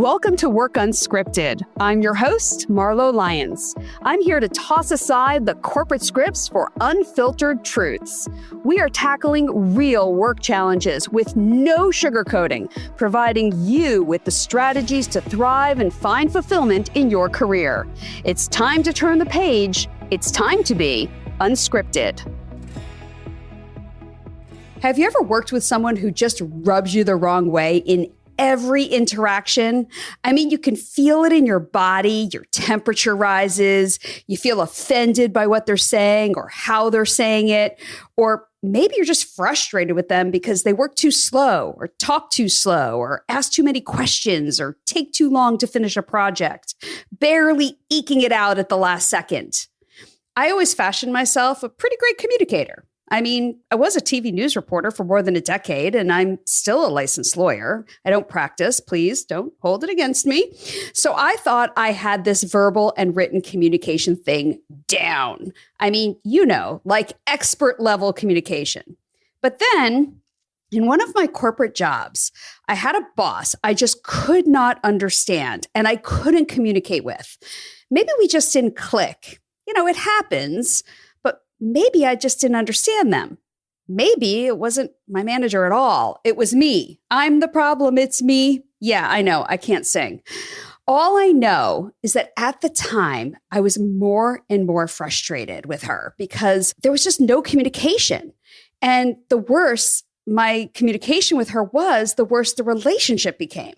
Welcome to Work Unscripted. I'm your host, Marlo Lyons. I'm here to toss aside the corporate scripts for unfiltered truths. We are tackling real work challenges with no sugarcoating, providing you with the strategies to thrive and find fulfillment in your career. It's time to turn the page. It's time to be unscripted. Have you ever worked with someone who just rubs you the wrong way in every interaction? I mean, you can feel it in your body, your temperature rises, you feel offended by what they're saying or how they're saying it, or maybe you're just frustrated with them because they work too slow or talk too slow or ask too many questions or take too long to finish a project, barely eking it out at the last second. I always fashioned myself a pretty great communicator. I mean, I was a TV news reporter for more than a decade, and I'm still a licensed lawyer. I don't practice. Please don't hold it against me. So I thought I had this verbal and written communication thing down. I mean, like expert level communication. But then in one of my corporate jobs, I had a boss I just could not understand and I couldn't communicate with. Maybe we just didn't click. It happens. Maybe I just didn't understand them. Maybe it wasn't my manager at all. It was me. I'm the problem. It's me. Yeah, I know. I can't sing. All I know is that at the time, I was more and more frustrated with her because there was just no communication. And the worse my communication with her was, the worse the relationship became.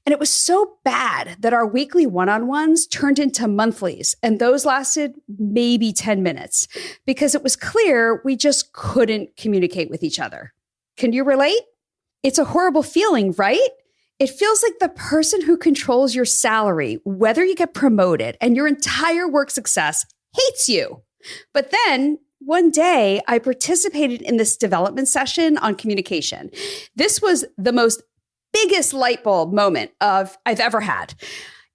And it was so bad that our weekly one-on-ones turned into monthlies, and those lasted maybe 10 minutes because it was clear we just couldn't communicate with each other. Can you relate? It's a horrible feeling, right? It feels like the person who controls your salary, whether you get promoted, and your entire work success hates you. But then one day I participated in this development session on communication. This was the biggest light bulb moment I've ever had.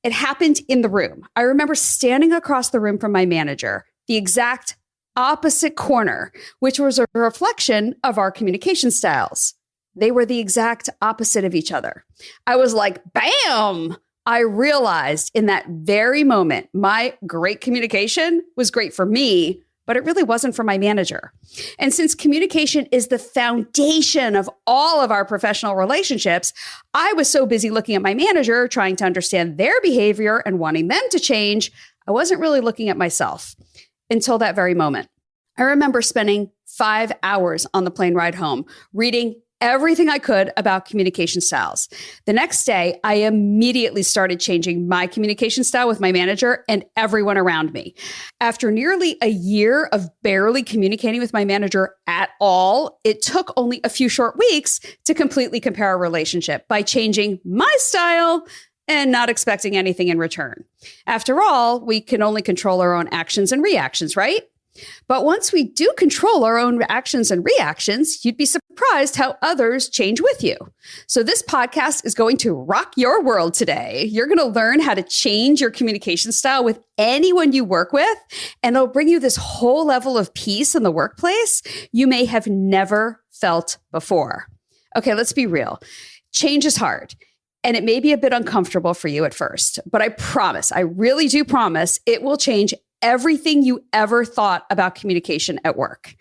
It happened in the room. I remember standing across the room from my manager, the exact opposite corner, which was a reflection of our communication styles. They were the exact opposite of each other. I was like, bam! I realized in that very moment, my great communication was great for me, but it really wasn't for my manager. And since communication is the foundation of all of our professional relationships, I was so busy looking at my manager, trying to understand their behavior and wanting them to change, I wasn't really looking at myself until that very moment. I remember spending 5 hours on the plane ride home, reading everything I could about communication styles. The next day, I immediately started changing my communication style with my manager and everyone around me. After nearly a year of barely communicating with my manager at all, it took only a few short weeks to completely compare our relationship by changing my style and not expecting anything in return. After all, we can only control our own actions and reactions, right? But once we do control our own actions and reactions, you'd be surprised how others change with you. So this podcast is going to rock your world today. You're going to learn how to change your communication style with anyone you work with, and it'll bring you this whole level of peace in the workplace you may have never felt before. Okay, let's be real. Change is hard. And it may be a bit uncomfortable for you at first, but I promise, I really do promise, it will change everything you ever thought about communication at work.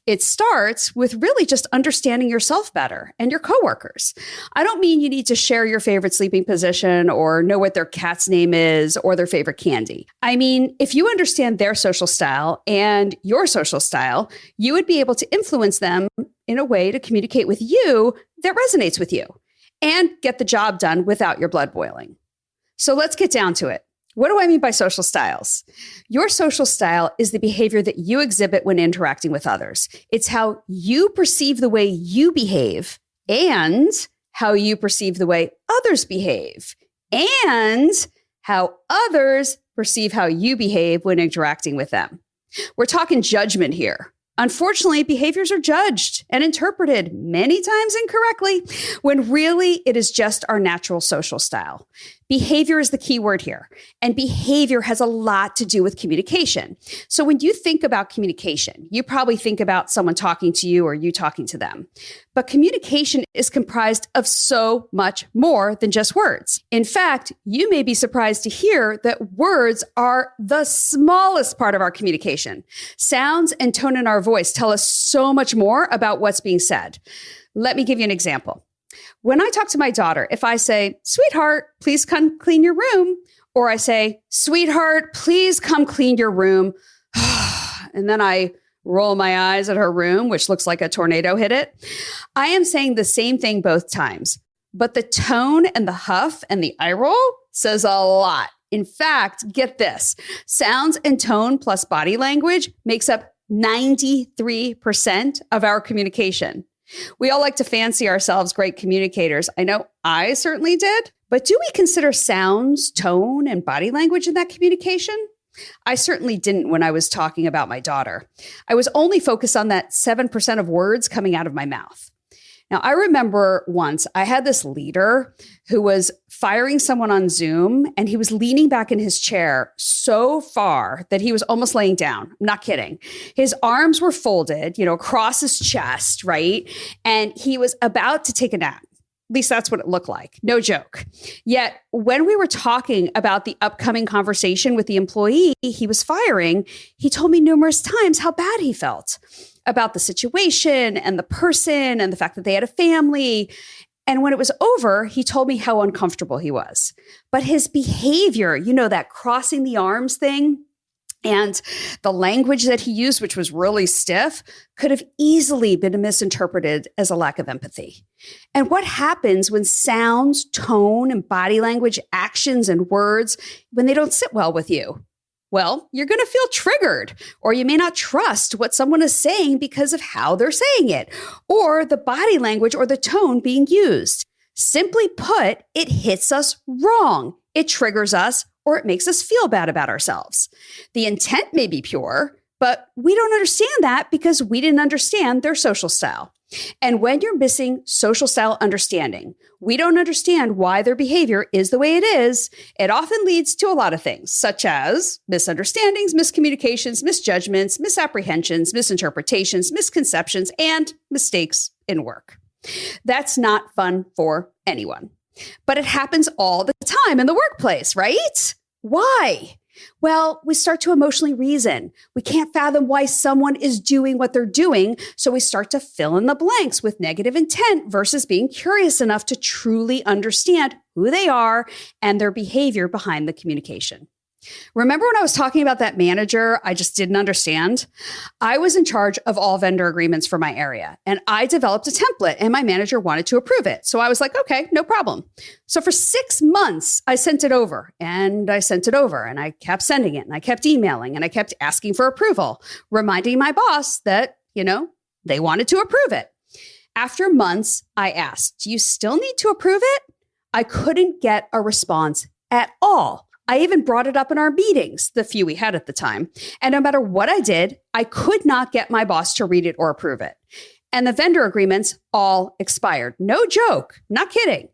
It starts with really just understanding yourself better and your coworkers. I don't mean you need to share your favorite sleeping position or know what their cat's name is or their favorite candy. I mean, if you understand their social style and your social style, you would be able to influence them in a way to communicate with you that resonates with you and get the job done without your blood boiling. So let's get down to it. What do I mean by social styles? Your social style is the behavior that you exhibit when interacting with others. It's how you perceive the way you behave and how you perceive the way others behave and how others perceive how you behave when interacting with them. We're talking judgment here. Unfortunately, behaviors are judged and interpreted many times incorrectly when really it is just our natural social style. Behavior is the key word here. And behavior has a lot to do with communication. So when you think about communication, you probably think about someone talking to you or you talking to them. But communication is comprised of so much more than just words. In fact, you may be surprised to hear that words are the smallest part of our communication. Sounds and tone in our voice tell us so much more about what's being said. Let me give you an example. When I talk to my daughter, if I say, "Sweetheart, please come clean your room," or I say, "Sweetheart, please come clean your room," and then I roll my eyes at her room, which looks like a tornado hit it, I am saying the same thing both times. But the tone and the huff and the eye roll says a lot. In fact, get this, sounds and tone plus body language makes up 93% of our communication. We all like to fancy ourselves great communicators. I know I certainly did. But do we consider sounds, tone, and body language in that communication? I certainly didn't when I was talking about my daughter. I was only focused on that 7% of words coming out of my mouth. Now, I remember once I had this leader who was firing someone on Zoom, and he was leaning back in his chair so far that he was almost laying down. I'm not kidding. His arms were folded, across his chest, right? And he was about to take a nap. At least that's what it looked like. No joke. Yet when we were talking about the upcoming conversation with the employee he was firing, he told me numerous times how bad he felt about the situation and the person and the fact that they had a family. And when it was over, he told me how uncomfortable he was. But his behavior, that crossing the arms thing, and the language that he used, which was really stiff, could have easily been misinterpreted as a lack of empathy. And what happens when sounds, tone, and body language, actions, and words, when they don't sit well with you? Well, you're going to feel triggered, or you may not trust what someone is saying because of how they're saying it, or the body language or the tone being used. Simply put, it hits us wrong. It triggers us, or it makes us feel bad about ourselves. The intent may be pure, but we don't understand that because we didn't understand their social style. And when you're missing social style understanding, we don't understand why their behavior is the way it is, it often leads to a lot of things, such as misunderstandings, miscommunications, misjudgments, misapprehensions, misinterpretations, misconceptions, and mistakes in work. That's not fun for anyone. But it happens all the time in the workplace, right? Why? Well, we start to emotionally reason. We can't fathom why someone is doing what they're doing, so we start to fill in the blanks with negative intent versus being curious enough to truly understand who they are and their behavior behind the communication. Remember when I was talking about that manager I just didn't understand? I was in charge of all vendor agreements for my area, and I developed a template, and my manager wanted to approve it. So I was like, okay, no problem. So for 6 months, I sent it over, and I sent it over, and I kept sending it, and I kept emailing, and I kept asking for approval, reminding my boss that, they wanted to approve it. After months, I asked, do you still need to approve it? I couldn't get a response at all. I even brought it up in our meetings, the few we had at the time. And no matter what I did, I could not get my boss to read it or approve it. And the vendor agreements all expired. No joke, not kidding.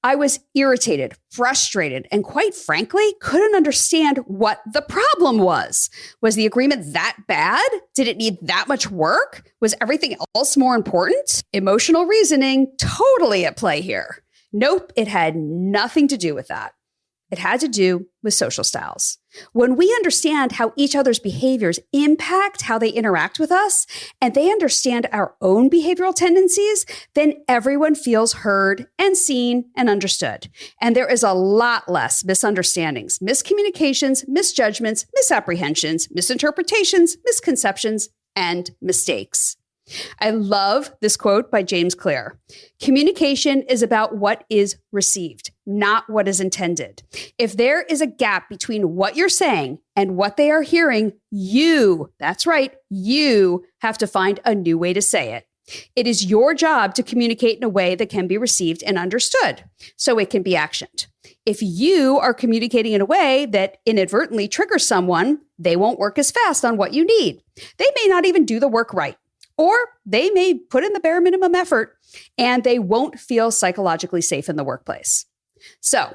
I was irritated, frustrated, and quite frankly, couldn't understand what the problem was. Was the agreement that bad? Did it need that much work? Was everything else more important? Emotional reasoning totally at play here. Nope, it had nothing to do with that. It had to do with social styles. When we understand how each other's behaviors impact how they interact with us, and they understand our own behavioral tendencies, then everyone feels heard and seen and understood. And there is a lot less misunderstandings, miscommunications, misjudgments, misapprehensions, misinterpretations, misconceptions, and mistakes. I love this quote by James Clear. Communication is about what is received, not what is intended. If there is a gap between what you're saying and what they are hearing, that's right, you have to find a new way to say it. It is your job to communicate in a way that can be received and understood, so it can be actioned. If you are communicating in a way that inadvertently triggers someone, they won't work as fast on what you need. They may not even do the work right. Or they may put in the bare minimum effort and they won't feel psychologically safe in the workplace. So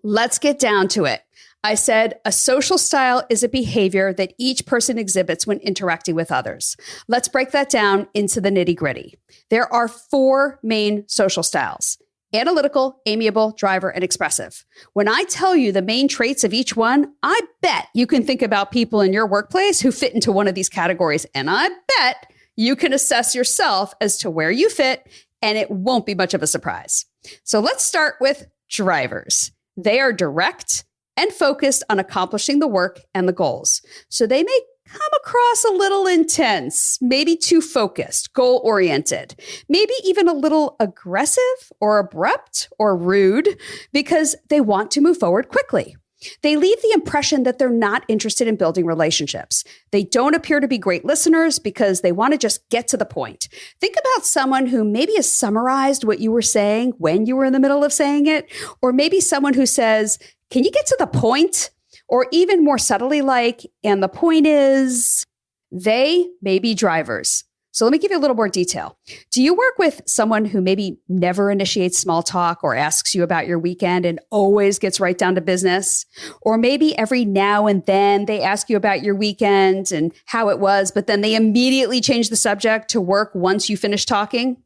Let's get down to it. I said a social style is a behavior that each person exhibits when interacting with others. Let's break that down into the nitty-gritty. There are 4 main social styles: analytical, amiable, driver, and expressive. When I tell you the main traits of each one, I bet you can think about people in your workplace who fit into one of these categories. And I bet you can assess yourself as to where you fit, and it won't be much of a surprise. So let's start with drivers. They are direct and focused on accomplishing the work and the goals. So they may come across a little intense, maybe too focused, goal-oriented, maybe even a little aggressive or abrupt or rude because they want to move forward quickly. They leave the impression that they're not interested in building relationships. They don't appear to be great listeners because they want to just get to the point. Think about someone who maybe has summarized what you were saying when you were in the middle of saying it, or maybe someone who says, "Can you get to the point?" Or even more subtly like, "And the point is," they may be drivers. So let me give you a little more detail. Do you work with someone who maybe never initiates small talk or asks you about your weekend and always gets right down to business? Or maybe every now and then they ask you about your weekend and how it was, but then they immediately change the subject to work once you finish talking?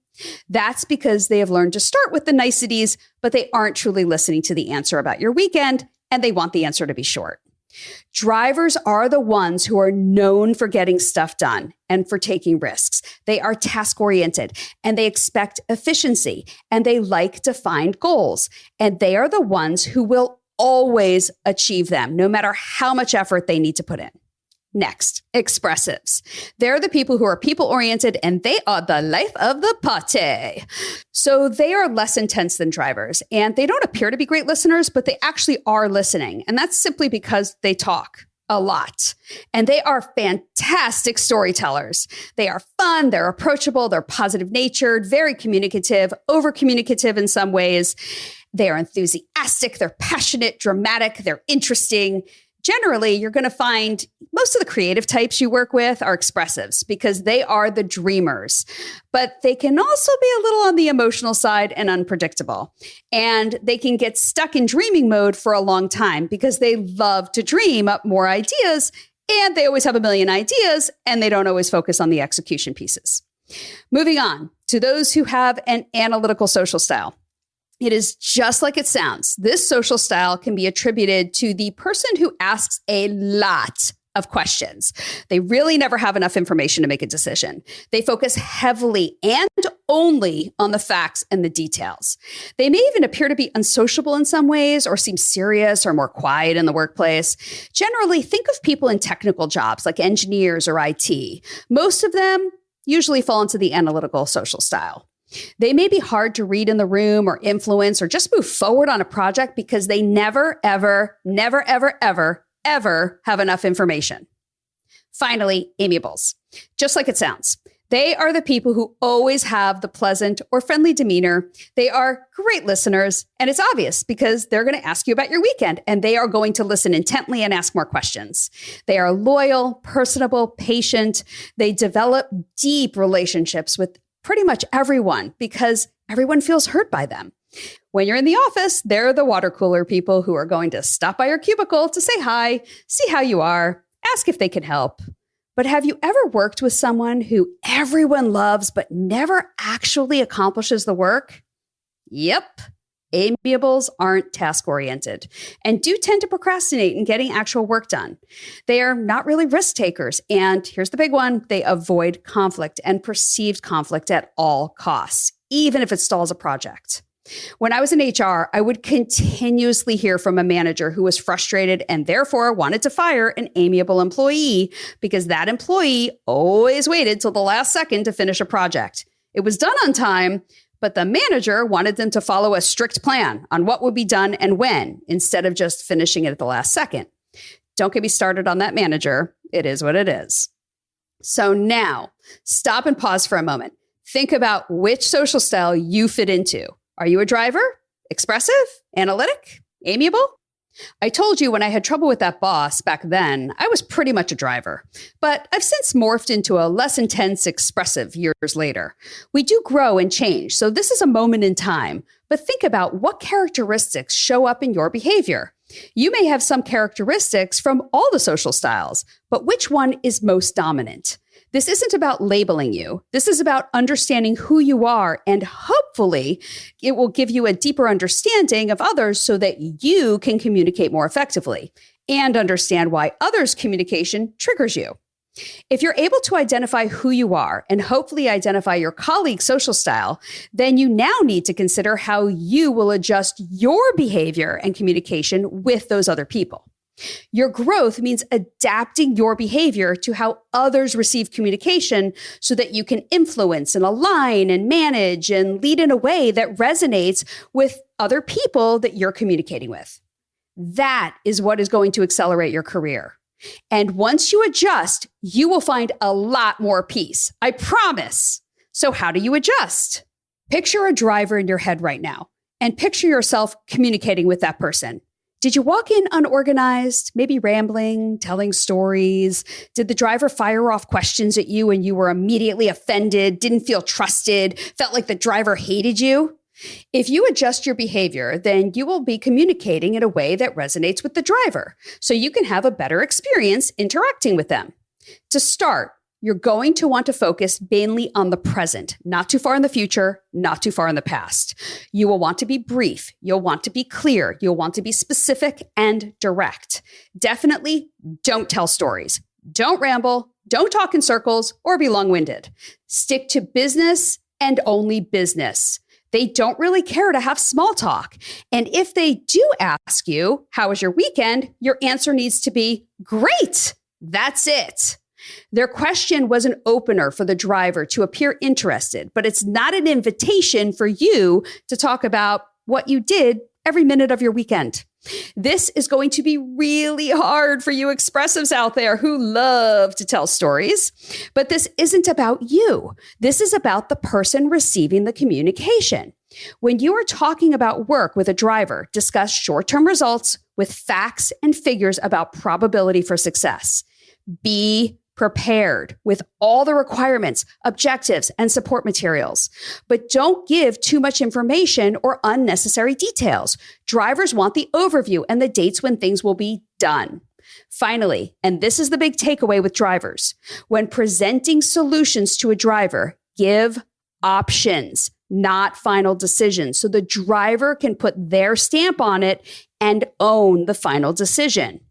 That's because they have learned to start with the niceties, but they aren't truly listening to the answer about your weekend, and they want the answer to be short. Drivers are the ones who are known for getting stuff done and for taking risks. They are task-oriented and they expect efficiency and they like defined goals. And they are the ones who will always achieve them, no matter how much effort they need to put in. Next, expressives. They're the people who are people-oriented and they are the life of the party. So they are less intense than drivers and they don't appear to be great listeners, but they actually are listening. And that's simply because they talk a lot. And they are fantastic storytellers. They are fun, they're approachable, they're positive-natured, very communicative, over-communicative in some ways. They are enthusiastic, they're passionate, dramatic, they're interesting. Generally, you're going to find most of the creative types you work with are expressives because they are the dreamers, but they can also be a little on the emotional side and unpredictable. And they can get stuck in dreaming mode for a long time because they love to dream up more ideas and they always have a million ideas and they don't always focus on the execution pieces. Moving on to those who have an analytical social style. It is just like it sounds. This social style can be attributed to the person who asks a lot of questions. They really never have enough information to make a decision. They focus heavily and only on the facts and the details. They may even appear to be unsociable in some ways or seem serious or more quiet in the workplace. Generally, think of people in technical jobs like engineers or IT. Most of them usually fall into the analytical social style. They may be hard to read in the room or influence or just move forward on a project because they never, ever have enough information. Finally, amiables. Just like it sounds. They are the people who always have the pleasant or friendly demeanor. They are great listeners, and it's obvious because they're going to ask you about your weekend, and they are going to listen intently and ask more questions. They are loyal, personable, patient. They develop deep relationships with pretty much everyone because everyone feels heard by them. When you're in the office, they're the water cooler people who are going to stop by your cubicle to say hi, see how you are, ask if they can help. But have you ever worked with someone who everyone loves but never actually accomplishes the work? Yep. Amiables aren't task-oriented and do tend to procrastinate in getting actual work done. They are not really risk takers. And here's the big one. They avoid conflict and perceived conflict at all costs, even if it stalls a project. When I was in HR, I would continuously hear from a manager who was frustrated and therefore wanted to fire an amiable employee because that employee always waited till the last second to finish a project. It was done on time, but the manager wanted them to follow a strict plan on what would be done and when, instead of just finishing it at the last second. Don't get me started on that manager. It is what it is. So now, stop and pause for a moment. Think about which social style you fit into. Are you a driver, expressive, analytic, amiable? I told you when I had trouble with that boss back then, I was pretty much a driver, but I've since morphed into a less intense expressive years later. We do grow and change, so this is a moment in time, but think about what characteristics show up in your behavior. You may have some characteristics from all the social styles, but which one is most dominant? This isn't about labeling you. This is about understanding who you are, and hopefully it will give you a deeper understanding of others so that you can communicate more effectively and understand why others' communication triggers you. If you're able to identify who you are and hopefully identify your colleague's social style, then you now need to consider how you will adjust your behavior and communication with those other people. Your growth means adapting your behavior to how others receive communication so that you can influence and align and manage and lead in a way that resonates with other people that you're communicating with. That is what is going to accelerate your career. And once you adjust, you will find a lot more peace. I promise. So how do you adjust? Picture a driver in your head right now and picture yourself communicating with that person. Did you walk in unorganized, maybe rambling, telling stories? Did the driver fire off questions at you and you were immediately offended, didn't feel trusted, felt like the driver hated you? If you adjust your behavior, then you will be communicating in a way that resonates with the driver, so you can have a better experience interacting with them. To start, you're going to want to focus mainly on the present, not too far in the future, not too far in the past. You will want to be brief. You'll want to be clear. You'll want to be specific and direct. Definitely don't tell stories. Don't ramble. Don't talk in circles or be long-winded. Stick to business and only business. They don't really care to have small talk. And if they do ask you, how was your weekend? Your answer needs to be, great. That's it. Their question was an opener for the driver to appear interested, but it's not an invitation for you to talk about what you did every minute of your weekend. This is going to be really hard for you expressives out there who love to tell stories, but this isn't about you. This is about the person receiving the communication. When you are talking about work with a driver, discuss short-term results with facts and figures about probability for success. Be prepared with all the requirements, objectives, and support materials. But don't give too much information or unnecessary details. Drivers want the overview and the dates when things will be done. Finally, and this is the big takeaway with drivers, when presenting solutions to a driver, give options, not final decisions, so the driver can put their stamp on it and own the final decision.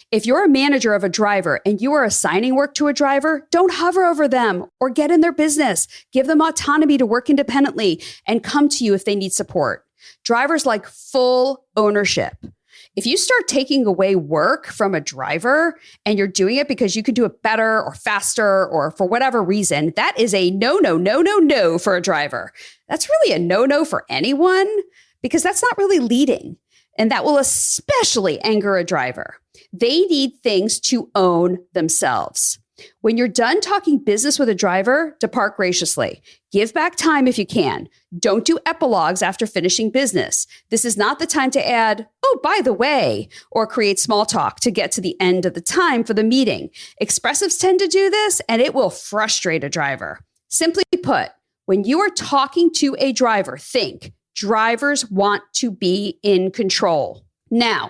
If you're a manager of a driver and you are assigning work to a driver, don't hover over them or get in their business. Give them autonomy to work independently and come to you if they need support. Drivers like full ownership. If you start taking away work from a driver and you're doing it because you can do it better or faster or for whatever reason, that is a no for a driver. That's really a no for anyone because that's not really leading. And that will especially anger a driver. They need things to own themselves. When you're done talking business with a driver, depart graciously. Give back time if you can. Don't do epilogues after finishing business. This is not the time to add, oh, by the way, or create small talk to get to the end of the time for the meeting. Expressives tend to do this, and it will frustrate a driver. Simply put, when you are talking to a driver, think, drivers want to be in control. Now,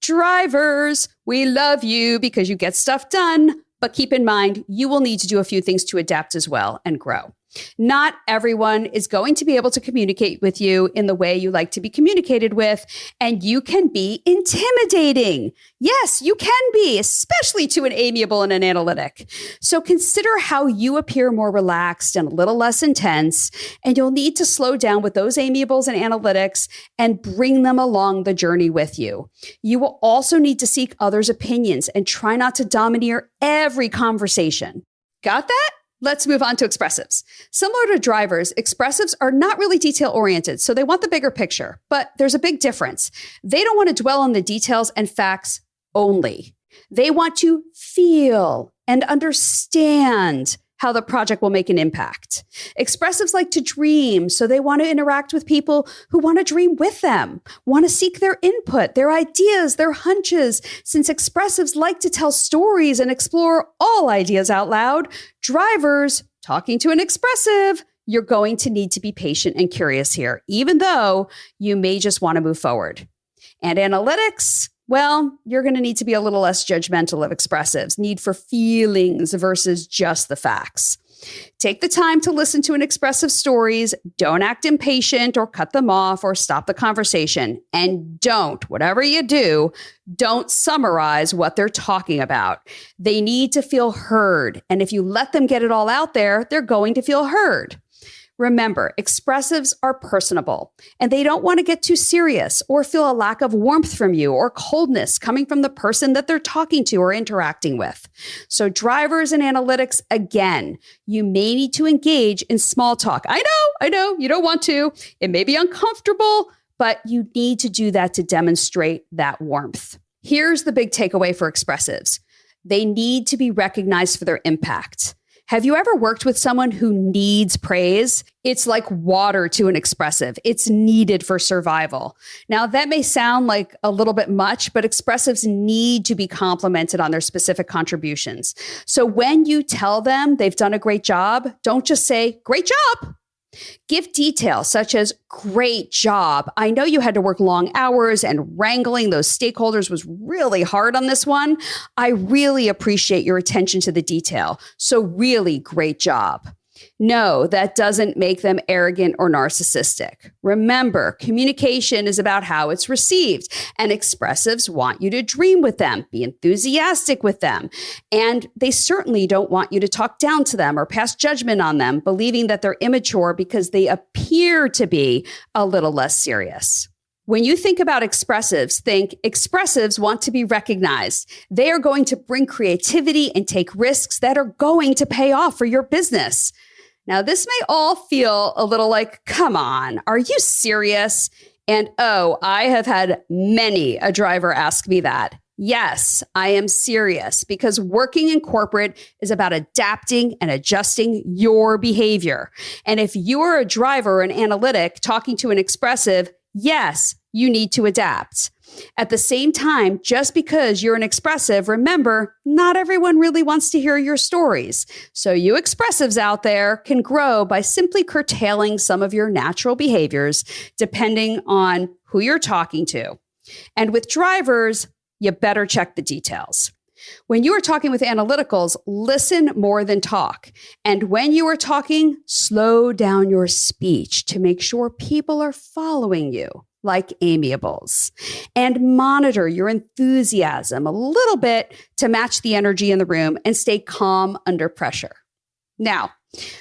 drivers, we love you because you get stuff done, but keep in mind, you will need to do a few things to adapt as well and grow. Not everyone is going to be able to communicate with you in the way you like to be communicated with, and you can be intimidating. Yes, you can be, especially to an amiable and an analytic. So consider how you appear more relaxed and a little less intense, and you'll need to slow down with those amiables and analytics and bring them along the journey with you. You will also need to seek others' opinions and try not to domineer every conversation. Got that? Let's move on to expressives. Similar to drivers, expressives are not really detail-oriented, so they want the bigger picture. But there's a big difference. They don't want to dwell on the details and facts only. They want to feel and understand how the project will make an impact. Expressives like to dream, so they want to interact with people who want to dream with them, want to seek their input, their ideas, their hunches. Since expressives like to tell stories and explore all ideas out loud, drivers, talking to an expressive, you're going to need to be patient and curious here, even though you may just want to move forward. And analytics, well, you're going to need to be a little less judgmental of expressives, need for feelings versus just the facts. Take the time to listen to an expressive stories. Don't act impatient or cut them off or stop the conversation. And whatever you do, don't summarize what they're talking about. They need to feel heard. And if you let them get it all out there, they're going to feel heard. Remember, expressives are personable, and they don't want to get too serious or feel a lack of warmth from you or coldness coming from the person that they're talking to or interacting with. So drivers and analytics, again, you may need to engage in small talk. I know, you don't want to. It may be uncomfortable, but you need to do that to demonstrate that warmth. Here's the big takeaway for expressives. They need to be recognized for their impact. Have you ever worked with someone who needs praise? It's like water to an expressive. It's needed for survival. Now, that may sound like a little bit much, but expressives need to be complimented on their specific contributions. So when you tell them they've done a great job, don't just say, great job. Give details such as, great job. I know you had to work long hours and wrangling those stakeholders was really hard on this one. I really appreciate your attention to the detail. So really great job. No, that doesn't make them arrogant or narcissistic. Remember, communication is about how it's received, and expressives want you to dream with them, be enthusiastic with them, and they certainly don't want you to talk down to them or pass judgment on them, believing that they're immature because they appear to be a little less serious. When you think about expressives, think expressives want to be recognized. They are going to bring creativity and take risks that are going to pay off for your business. Now, this may all feel a little like, come on, are you serious? And I have had many a driver ask me that. Yes, I am serious, because working in corporate is about adapting and adjusting your behavior. And if you're a driver or an analytic talking to an expressive, yes, you need to adapt. At the same time, just because you're an expressive, remember, not everyone really wants to hear your stories. So you expressives out there can grow by simply curtailing some of your natural behaviors, depending on who you're talking to. And with drivers, you better check the details. When you are talking with analyticals, listen more than talk. And when you are talking, slow down your speech to make sure people are following you, like amiables. And monitor your enthusiasm a little bit to match the energy in the room and stay calm under pressure. Now,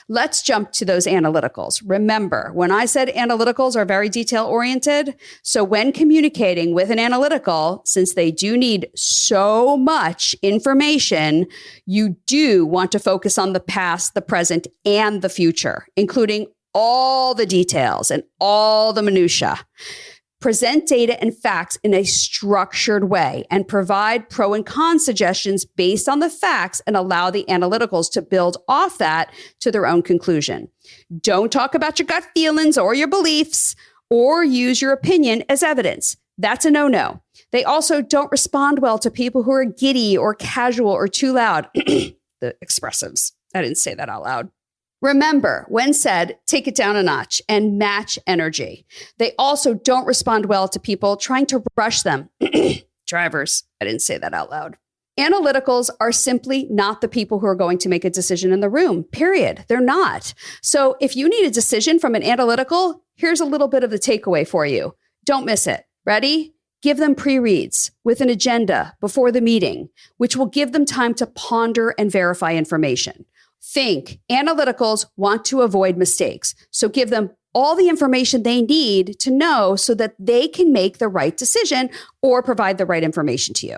let's jump to those analyticals. Remember, when I said analyticals are very detail-oriented, so when communicating with an analytical, since they do need so much information, you do want to focus on the past, the present, and the future, including all the details and all the minutia. Present data and facts in a structured way and provide pro and con suggestions based on the facts and allow the analyticals to build off that to their own conclusion. Don't talk about your gut feelings or your beliefs or use your opinion as evidence. That's a no-no. They also don't respond well to people who are giddy or casual or too loud. The expressives. I didn't say that out loud. Remember, when said, take it down a notch and match energy. They also don't respond well to people trying to rush them. Drivers. I didn't say that out loud. Analyticals are simply not the people who are going to make a decision in the room, period. They're not. So if you need a decision from an analytical, here's a little bit of the takeaway for you. Don't miss it. Ready? Give them pre-reads with an agenda before the meeting, which will give them time to ponder and verify information. Think, analyticals want to avoid mistakes, so give them all the information they need to know so that they can make the right decision or provide the right information to you.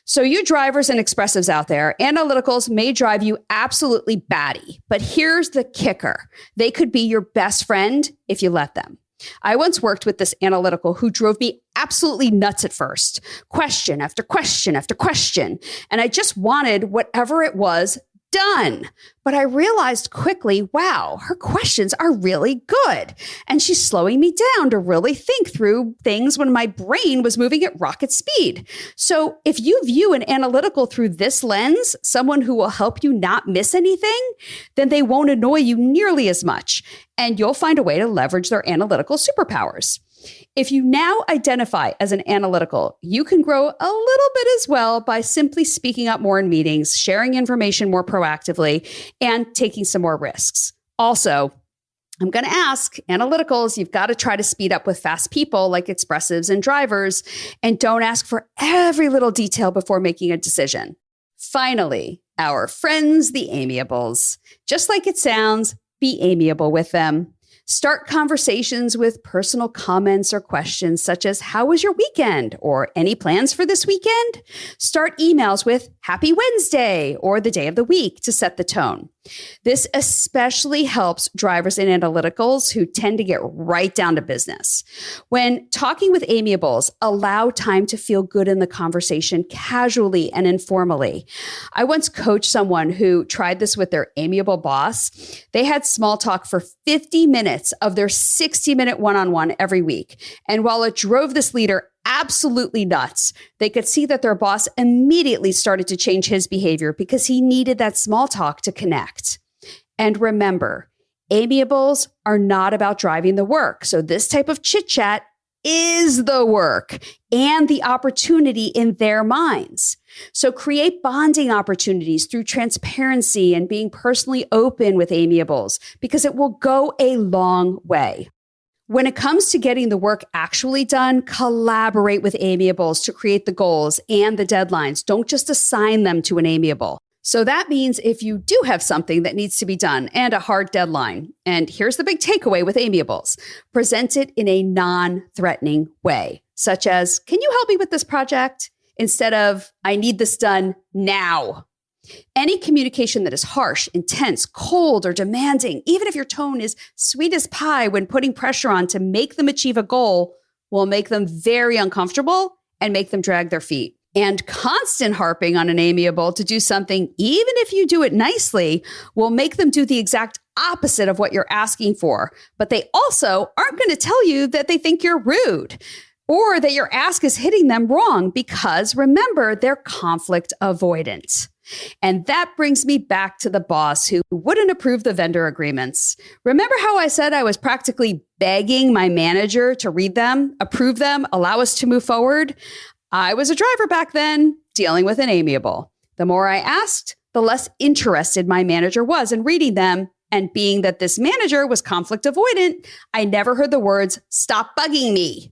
So you drivers and expressives out there, analyticals may drive you absolutely batty, but here's the kicker. They could be your best friend if you let them. I once worked with this analytical who drove me absolutely nuts at first. Question after question after question. And I just wanted whatever it was Done. But I realized quickly, wow, her questions are really good. And she's slowing me down to really think through things when my brain was moving at rocket speed. So if you view an analytical through this lens, someone who will help you not miss anything, then they won't annoy you nearly as much. And you'll find a way to leverage their analytical superpowers. If you now identify as an analytical, you can grow a little bit as well by simply speaking up more in meetings, sharing information more proactively, and taking some more risks. Also, I'm going to ask analyticals, you've got to try to speed up with fast people like expressives and drivers, and don't ask for every little detail before making a decision. Finally, our friends, the amiables. Just like it sounds, be amiable with them. Start conversations with personal comments or questions such as, how was your weekend? Or any plans for this weekend? Start emails with Happy Wednesday or the day of the week to set the tone. This especially helps drivers and analyticals who tend to get right down to business. When talking with amiables, allow time to feel good in the conversation casually and informally. I once coached someone who tried this with their amiable boss. They had small talk for 50 minutes of their 60-minute one-on-one every week. And while it drove this leader absolutely nuts, they could see that their boss immediately started to change his behavior because he needed that small talk to connect. And remember, amiables are not about driving the work. So this type of chit chat is the work and the opportunity in their minds. So create bonding opportunities through transparency and being personally open with amiables because it will go a long way. When it comes to getting the work actually done, collaborate with amiables to create the goals and the deadlines. Don't just assign them to an amiable. So that means if you do have something that needs to be done and a hard deadline, and here's the big takeaway with amiables, present it in a non-threatening way, such as, can you help me with this project? Instead of, I need this done now. Any communication that is harsh, intense, cold, or demanding, even if your tone is sweet as pie when putting pressure on to make them achieve a goal, will make them very uncomfortable and make them drag their feet. And constant harping on an amiable to do something, even if you do it nicely, will make them do the exact opposite of what you're asking for. But they also aren't going to tell you that they think you're rude or that your ask is hitting them wrong because, remember, they're conflict avoidant. And that brings me back to the boss who wouldn't approve the vendor agreements. Remember how I said I was practically begging my manager to read them, approve them, allow us to move forward? I was a driver back then, dealing with an amiable. The more I asked, the less interested my manager was in reading them. And being that this manager was conflict avoidant, I never heard the words, stop bugging me.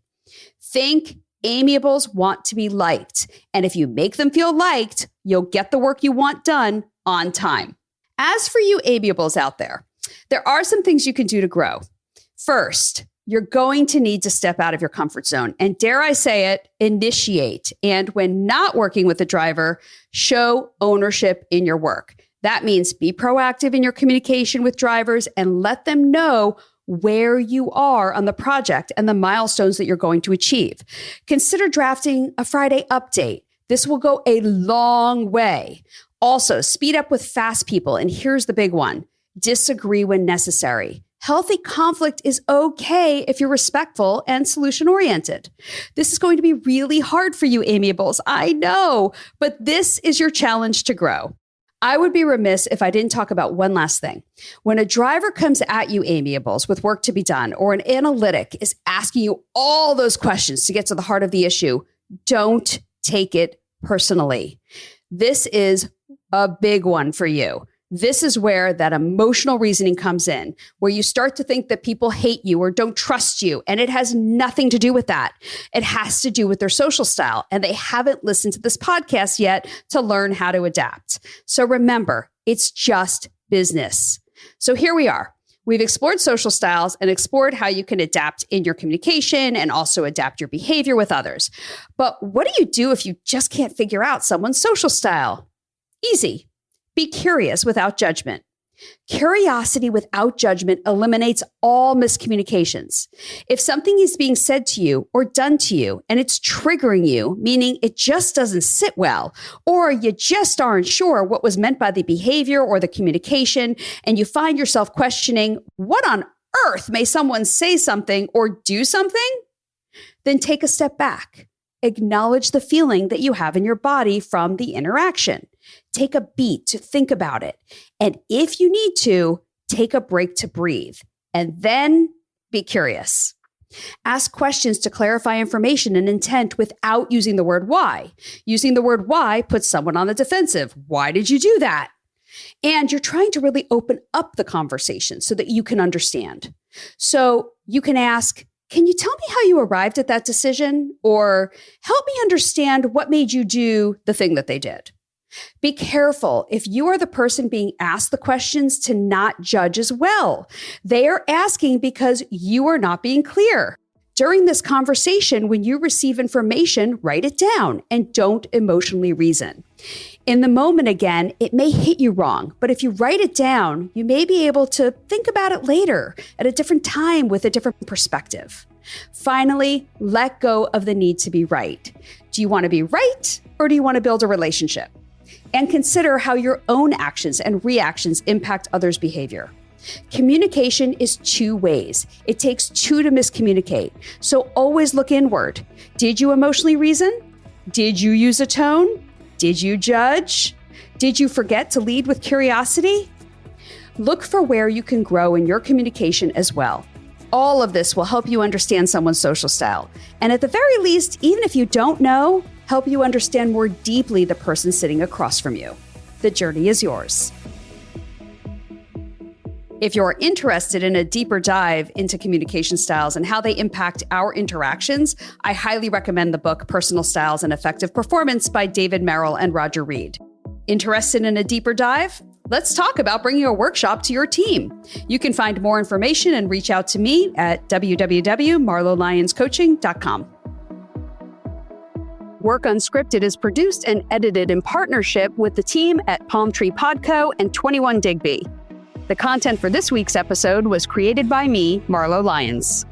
Think amiables want to be liked. And if you make them feel liked, you'll get the work you want done on time. As for you amiables out there are some things you can do to grow. First, you're going to need to step out of your comfort zone. And dare I say it, initiate. And when not working with a driver, show ownership in your work. That means be proactive in your communication with drivers and let them know where you are on the project and the milestones that you're going to achieve. Consider drafting a Friday update. This will go a long way. Also, speed up with fast people. And here's the big one. Disagree when necessary. Healthy conflict is okay if you're respectful and solution-oriented. This is going to be really hard for you, amiables. I know, but this is your challenge to grow. I would be remiss if I didn't talk about one last thing. When a driver comes at you, amiables, with work to be done, or an analytic is asking you all those questions to get to the heart of the issue, don't take it personally. This is a big one for you. This is where that emotional reasoning comes in, where you start to think that people hate you or don't trust you. And it has nothing to do with that. It has to do with their social style. And they haven't listened to this podcast yet to learn how to adapt. So remember, it's just business. So here we are. We've explored social styles and explored how you can adapt in your communication and also adapt your behavior with others. But what do you do if you just can't figure out someone's social style? Easy. Be curious without judgment. Curiosity without judgment eliminates all miscommunications. If something is being said to you or done to you and it's triggering you, meaning it just doesn't sit well, or you just aren't sure what was meant by the behavior or the communication, and you find yourself questioning, what on earth may someone say something or do something? Then take a step back. Acknowledge the feeling that you have in your body from the interaction. Take a beat to think about it. And if you need to, take a break to breathe. And then be curious. Ask questions to clarify information and intent without using the word why. Using the word why puts someone on the defensive. Why did you do that? And you're trying to really open up the conversation so that you can understand. So you can ask, can you tell me how you arrived at that decision? Or help me understand what made you do the thing that they did. Be careful if you are the person being asked the questions to not judge as well. They are asking because you are not being clear. During this conversation, when you receive information, write it down and don't emotionally reason. In the moment, again, it may hit you wrong, but if you write it down, you may be able to think about it later at a different time with a different perspective. Finally, let go of the need to be right. Do you want to be right or do you want to build a relationship? And consider how your own actions and reactions impact others' behavior. Communication is two ways. It takes two to miscommunicate. So always look inward. Did you emotionally reason? Did you use a tone? Did you judge? Did you forget to lead with curiosity? Look for where you can grow in your communication as well. All of this will help you understand someone's social style. And at the very least, even if you don't know, help you understand more deeply the person sitting across from you. The journey is yours. If you're interested in a deeper dive into communication styles and how they impact our interactions, I highly recommend the book Personal Styles and Effective Performance by David Merrill and Roger Reed. Interested in a deeper dive? Let's talk about bringing a workshop to your team. You can find more information and reach out to me at www.marlolyonscoaching.com. Work Unscripted is produced and edited in partnership with the team at Palm Tree Podco and 21 Digby. The content for this week's episode was created by me, Marlo Lyons.